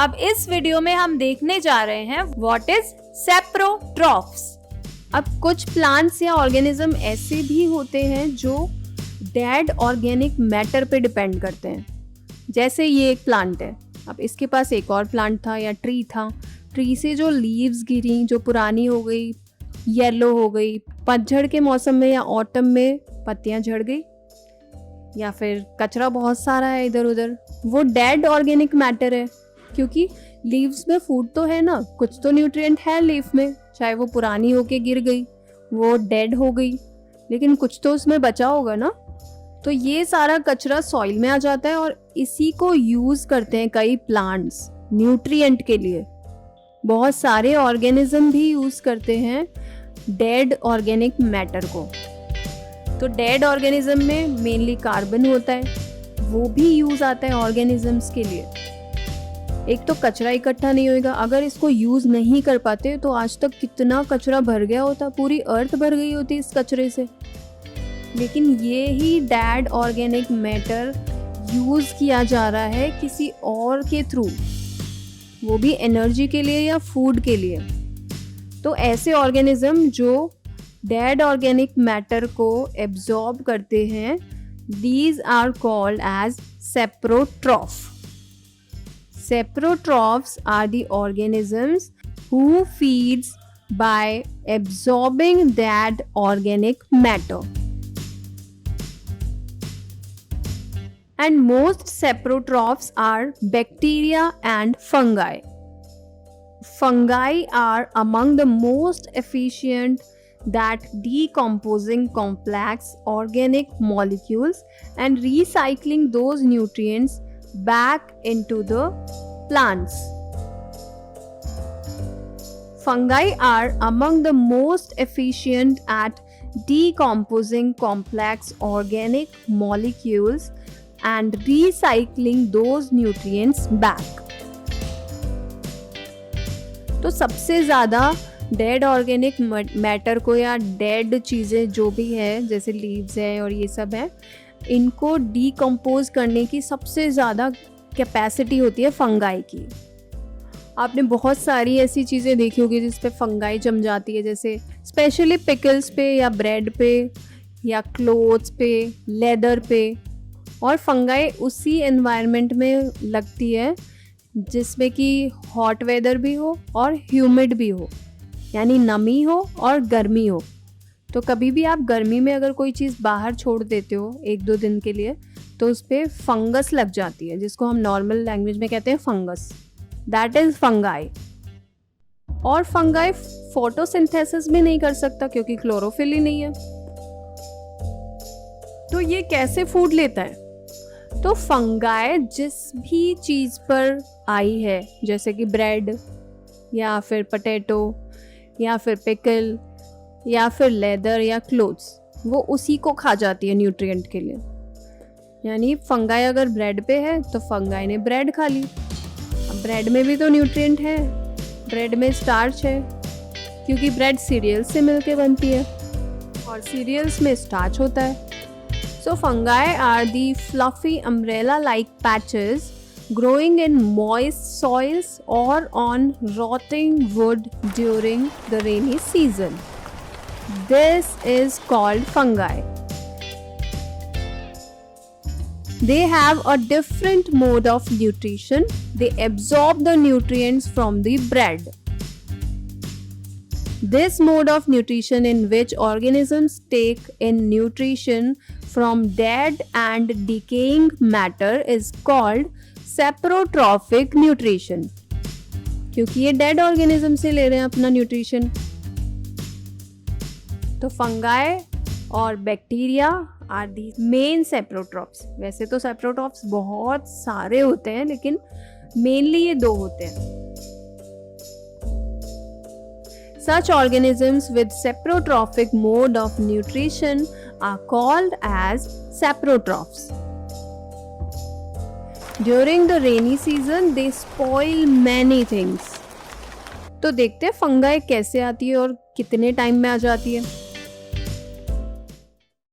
अब इस वीडियो में हम देखने जा रहे हैं व्हाट इज सेप्रोट्रॉफ्स। अब कुछ प्लांट्स या ऑर्गेनिज्म ऐसे भी होते हैं जो डेड ऑर्गेनिक मैटर पे डिपेंड करते हैं। जैसे ये एक प्लांट है, अब इसके पास एक और प्लांट था या ट्री था, ट्री से जो लीव्स गिरी, जो पुरानी हो गई, येलो हो गई, पतझड़ के मौसम में या ऑटम में पत्तियां झड़ गई, या फिर कचरा बहुत सारा है इधर उधर, वो डेड ऑर्गेनिक मैटर है। क्योंकि लीव्स में फूड तो है ना, कुछ तो न्यूट्रिएंट है लीफ में, चाहे वो पुरानी होके गिर गई, वो डेड हो गई, लेकिन कुछ तो उसमें बचा होगा ना। तो ये सारा कचरा सॉइल में आ जाता है और इसी को यूज करते हैं कई प्लांट्स न्यूट्रिएंट के लिए। बहुत सारे ऑर्गेनिज्म भी यूज करते हैं डेड ऑर्गेनिक मैटर को। तो डेड ऑर्गेनिज्म में मेनली कार्बन होता है, वो भी यूज आता है ऑर्गेनिजम्स के लिए। एक तो कचरा इकट्ठा नहीं होएगा, अगर इसको यूज नहीं कर पाते तो आज तक कितना कचरा भर गया होता, पूरी अर्थ भर गई होती इस कचरे से। लेकिन ये ही डेड ऑर्गेनिक मैटर यूज किया जा रहा है किसी और के थ्रू, वो भी एनर्जी के लिए या फूड के लिए। तो ऐसे ऑर्गेनिज्म जो डेड ऑर्गेनिक मैटर को एब्जॉर्ब करते हैं, these are called as saprotroph. Saprotrophs are the organisms who feeds by absorbing that organic matter. And most saprotrophs are bacteria and fungi. Fungi are among the most efficient that decomposing complex organic molecules and recycling those nutrients back into the plants. Fungi are among the most efficient at decomposing complex organic molecules and recycling those nutrients back. तो सबसे ज़्यादा dead organic matter को या dead चीज़ें जो भी है, जैसे लीव्स हैं और ये सब है, इनको डीकम्पोज करने की सबसे ज़्यादा कैपेसिटी होती है फंगाई की। आपने बहुत सारी ऐसी चीज़ें देखी होगी जिस पे फंगाई जम जाती है, जैसे स्पेशली पिकल्स पे या ब्रेड पे या क्लोथ्स पे, लेदर पे। और फंगाई उसी एनवायरनमेंट में लगती है जिसमें कि हॉट वेदर भी हो और ह्यूमिड भी हो, यानी नमी हो और गर्मी हो। तो कभी भी आप गर्मी में अगर कोई चीज़ बाहर छोड़ देते हो 1-2 दिन के लिए, तो उस पर फंगस लग जाती है, जिसको हम नॉर्मल लैंग्वेज में कहते हैं फंगस। That is fungi. और फंगाई फोटोसिंथेसिस भी नहीं कर सकता क्योंकि क्लोरोफिल ही नहीं है। तो ये कैसे फूड लेता है? तो फंगाई जिस भी चीज़ पर आई है, जैसे कि ब्रेड या फिर पोटैटो या फिर पिकल या फिर लेदर या क्लोथ्स, वो उसी को खा जाती है न्यूट्रिएंट के लिए। यानी फंगाई अगर ब्रेड पे है तो फंगाई ने ब्रेड खा ली। अब ब्रेड में भी तो न्यूट्रिएंट है, ब्रेड में स्टार्च है, क्योंकि ब्रेड सीरियल से मिलके बनती है और सीरियल्स में स्टार्च होता है। So fungi are the fluffy umbrella like patches growing in moist soils or on rotting wood during the rainy season. This is called fungi. They have a different mode of nutrition. They absorb the nutrients from the bread. This mode of nutrition, in which organisms take in nutrition from dead and decaying matter, is called saprotrophic nutrition. क्योंकि ये dead organism से ले रहे हैं अपना nutrition. तो fungi और bacteria are the main सेप्रोट्रॉफ्स। वैसे तो सेप्रोट्रॉफ्स बहुत सारे होते हैं, लेकिन मेनली ये 2 होते हैं। Such organisms with saprotrophic mode of nutrition are called as saprotrophs. During the rainy season, they spoil many things. तो देखते हैं फंगाई कैसे आती है और कितने टाइम में आ जाती है।